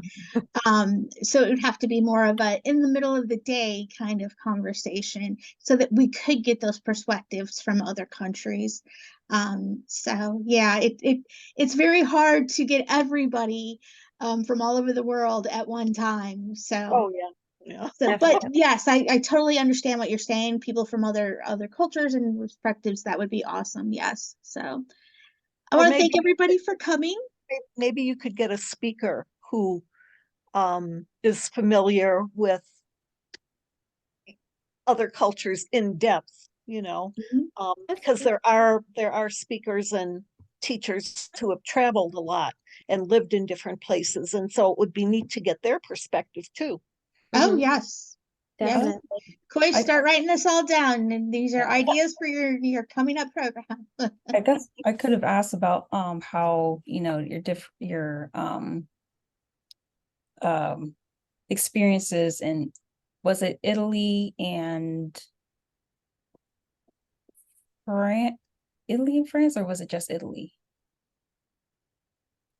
Speaker 1: So it would have to be more of a in the middle of the day kind of conversation so that we could get those perspectives from other countries. So yeah, it's very hard to get everybody from all over the world at one time. So
Speaker 7: Oh, yeah. Yeah.
Speaker 1: so, but yes, I totally understand what you're saying. People from other cultures and perspectives, that would be awesome. Yes. So I
Speaker 7: Or
Speaker 1: want to thank
Speaker 7: maybe-
Speaker 1: everybody for coming.
Speaker 7: Maybe you could get a speaker who is familiar with other cultures in depth, you know, because there are speakers and teachers who have traveled a lot and lived in different places. And so it would be neat to get their perspective too.
Speaker 1: Oh,
Speaker 5: Mhm.
Speaker 1: yes. Yes.
Speaker 5: Definitely.
Speaker 1: Koi,
Speaker 3: I-
Speaker 1: start writing this all down, and these are ideas for your coming up program.
Speaker 3: I guess I could have asked about how, you know, your experiences in, was it Italy and France? Italy and France, or was it just Italy?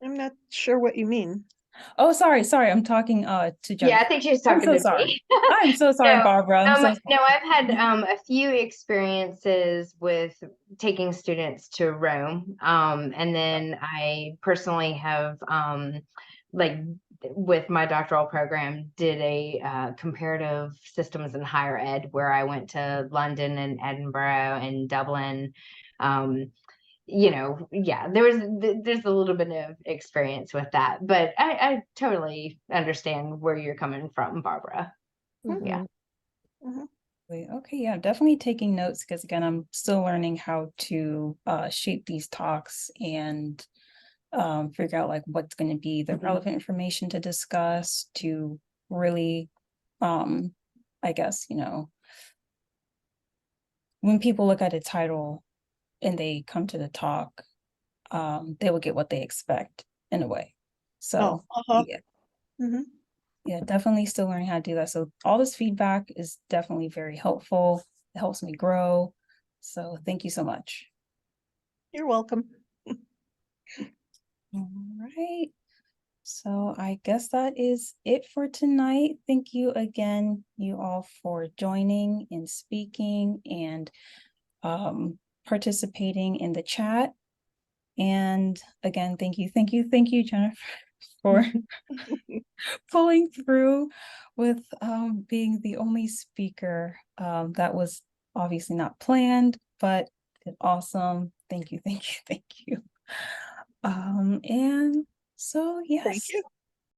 Speaker 7: I'm not sure what you mean.
Speaker 3: Oh, sorry, I'm talking to Jennifer.
Speaker 4: Yeah, I think she was
Speaker 3: I'm
Speaker 4: talking
Speaker 3: so
Speaker 4: to
Speaker 3: sorry.
Speaker 4: me.
Speaker 3: I'm so sorry,
Speaker 4: No,
Speaker 3: Barbara. I'm so sorry.
Speaker 4: No, I've had a few experiences taking students to Rome. And then I personally have like with my doctoral program did a comparative systems in higher ed, where I went to London and Edinburgh and Dublin. You know, yeah, there's a little bit of experience with that, but I totally understand where you're coming from, Barbara. Yeah.
Speaker 3: Okay, yeah, definitely taking notes because again, I'm still learning how to shape these talks and figure out like what's going to be the relevant information to discuss to really, I guess, you know, when people look at a title and they come to the talk, they will get what they expect in a way. So yeah. Yeah, definitely still learning how to do that. So all this feedback is definitely very helpful. It helps me grow. So thank you so much.
Speaker 7: You're welcome.
Speaker 3: All right. So I guess that is it for tonight. Thank you again, you all, for joining and speaking and participating in the chat. And again, thank you, Jennifer, for pulling through with being the only speaker. That was obviously not planned, but awesome. Thank you. And so yes.
Speaker 7: Thank you.